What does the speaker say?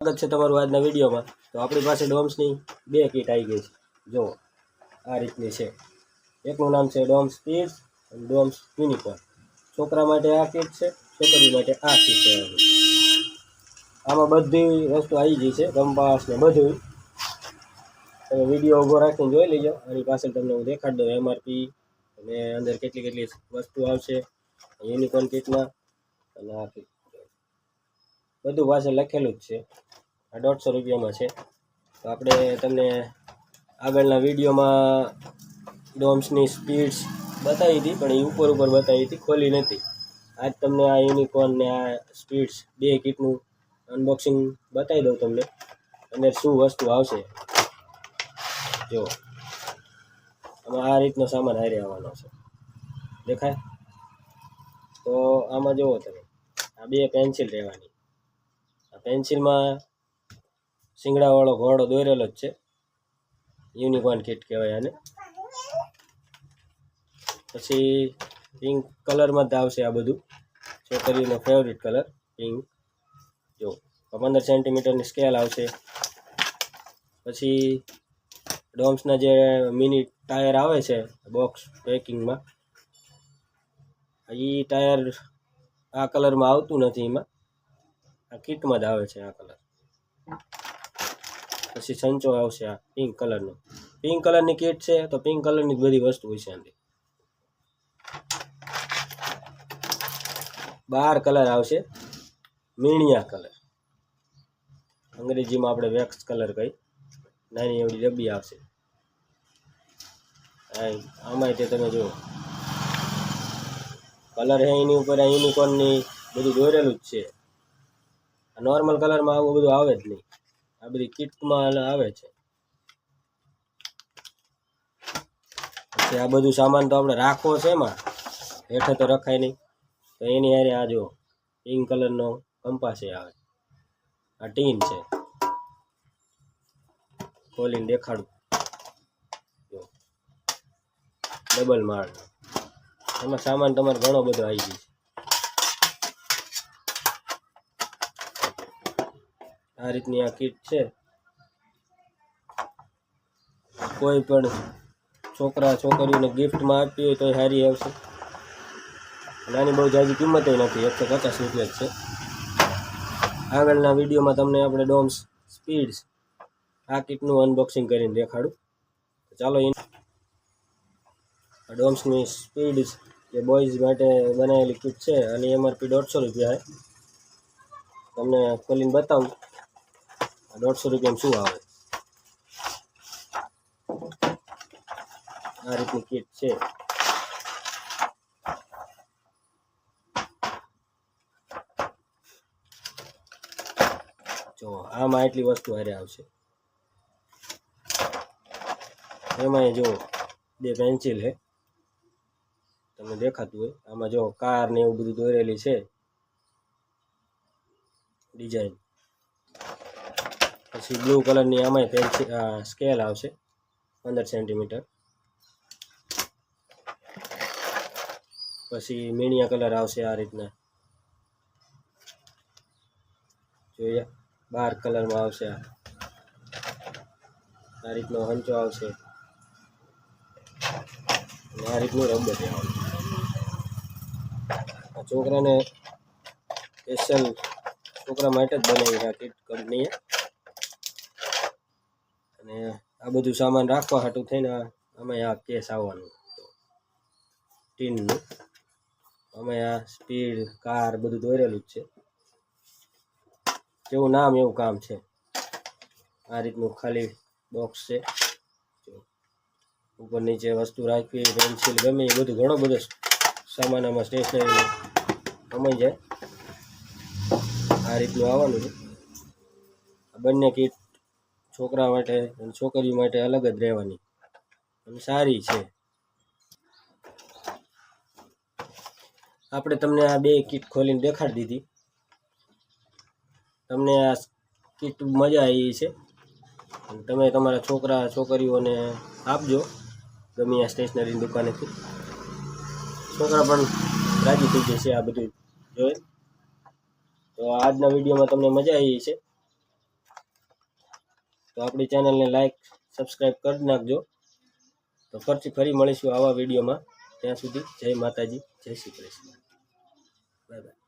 સ્વાગત છે તમારું આજના વિડીયોમાં। તો આપણી પાસે ડોમ્સની બે કીટ આવી ગઈ છે। જો આ રીતની છે। એકનું નામ છે ડોમ્સ સ્પીડ્સ અને ડોમ્સ યુનિકોર્ન। છોકરા માટે આ કીટ છે, છોકરી માટે આ કીટ છે। આમાં બધી વસ્તુ આવી ગઈ છે, કંપાસ ને બધું। તમે વિડીયો ઊભો રાખીને જોઈ લેજો। આની પાછળ તમને હું દેખાડી દઉં એમઆરપી અને અંદર કેટલી કેટલી વસ્તુ આવશે યુનિકોર્ન કીટમાં। અને આ કીટ બધું પાછળ લખેલું જ છે। આ 150 રૂપિયામાં છે। તો આપણે તમને આગળના વિડીયોમાં ડોમ્સની સ્પીડ્સ બતાવી હતી, પણ એ ઉપર બતાવી હતી, ખોલી નથી। આજ તમને આ યુનિકોર્ન ને આ સ્પીડ્સ બે કીટનું અનબોક્સિંગ બતાવી દઉં તમને, અંદર શું વસ્તુ આવશે। જો આમાં આ રીતનો સામાન હારે આવવાનો છે, દેખાય? તો આમાં જુઓ તમે, આ બે પેન્સિલ રહેવાની। આ પેન્સિલમાં શિંગડાવાળો ઘોડો દોરેલો જ છે, યુનિકોર્ન કીટ કહેવાય આને। પછી પિંક કલરમાં જ આવશે આ બધું, છોકરીનો ફેવરિટ કલર પિંક। જો 15 સેન્ટીમીટરની સ્કેલ આવશે। પછી ડોમ્સના જે મિની ટાયર આવે છે બોક્સ પેકિંગમાં, એ ટાયર આ કલરમાં આવતું નથી, એમાં આ કીટમાં જ આવે છે આ કલર। પછી સંચો આવશે આ પિંક કલરનો। પિંક કલરની કીટ છે તો પિંક કલરની જ બધી વસ્તુ હોય છે અંદર। 12 કલર આવશે, મીણિયા કલર, અંગ્રેજીમાં આપણે વેક્સ કલર કહીએ। નાની એવડી ડબ્બી આવશે। આમાં તે તમે જુઓ કલર હે એની ઉપર આ યુનિકોર્નની બધું દોરેલું જ છે। નોર્મલ કલરમાં આવું બધું આવે જ નહીં, આ બધી કીટમાં આવે છે। પછી આ બધું સામાન તો આપણે રાખવો છે, એમાં હેઠે તો રખાય નહીં, તો એની હારે આ જો પિંક કલરનો કંપાસ આવે। આ ટીન છે, ખોલીને દેખાડું। જો ડબલ માળ, એમાં સામાન તમારે ઘણો બધો આવી ગયો છે। આ રીતની આ કીટ છે। કોઈ પણ છોકરા છોકરીઓને ગિફ્ટમાં આપી હોય તો સારી આવશે। નાની બહુ જાજી કિંમત નથી, 150 રૂપિયા જ છે। આગળના વિડીયોમાં તમને આપણે ડોમ્સ સ્પીડ્સ આ કીટનું અનબોક્સિંગ કરીને દેખાડું। ચાલો, ડોમ્સની સ્પીડ્સ જે બોયઝ માટે બનાવેલી કીટ છે, અને એમઆરપી 150 રૂપિયા છે। તમને ખોલીને બતાવું 150 રૂપિયામાં શું આવે। આ રીતની કીટ છે। જો આમાં એટલી વસ્તુ હારે આવશે। એમાં જો બે પેન્સિલ છે, તમને દેખાતું હોય। આમાં જો કાર ને એવું બધું દોરેલી છે ડિઝાઇન। પછી બ્લુ કલરની આમાં પેન્સિલ સ્કેલ આવશે 15 સેન્ટીમીટર। પછી મીણિયા કલર આવશે આ રીતના, જોઈએ 12 કલરમાં આવશે। આ રીતનો હંચો આવશે, આ રીતનું રબર આવશે। આ છોકરાને સ્પેશિયલ છોકરા માટે જ બનાવી આ કીટ કંપનીએ। અને આ બધું સામાન રાખવા હાટું થઈને આમાં આ કેસ આવવાનું ટીનનું। આમાં આ સ્પીડ કાર બધું દોરેલું જ છે, જેવું નામ એવું કામ છે। આ રીતનું ખાલી બોક્સ છે। ઉપર નીચે વસ્તુ રાખવી, પેન્સિલ ગમે એ બધું ઘણો બધો સામાન આમાં સ્ટેશનરી કમાઈ જાય। આ રીતનું આવવાનું છે। આ બંને કીટ છોકરા માટે અને છોકરીઓ માટે અલગ જ રહેવાની અને સારી છે। આપણે તમને આ બે કીટ ખોલીને દેખાડી દીધી। તમને આ કીટ મજા આવી છે, તમે તમારા છોકરા છોકરીઓને આપજો ગમે આ સ્ટેશનરીની દુકાનેથી। છોકરા પણ રાજી થઈ જશે આ બધું જોઈ। તો આજના વિડીયોમાં તમને મજા આવી છે। તો આપણી ચેનલને લાઈક સબસ્ક્રાઈબ કરી નાખજો. તો ફરી મળીશું આવા વિડીયોમાં. ત્યાં સુધી જય માતાજી, જય શ્રી કૃષ્ણ, બાય બાય.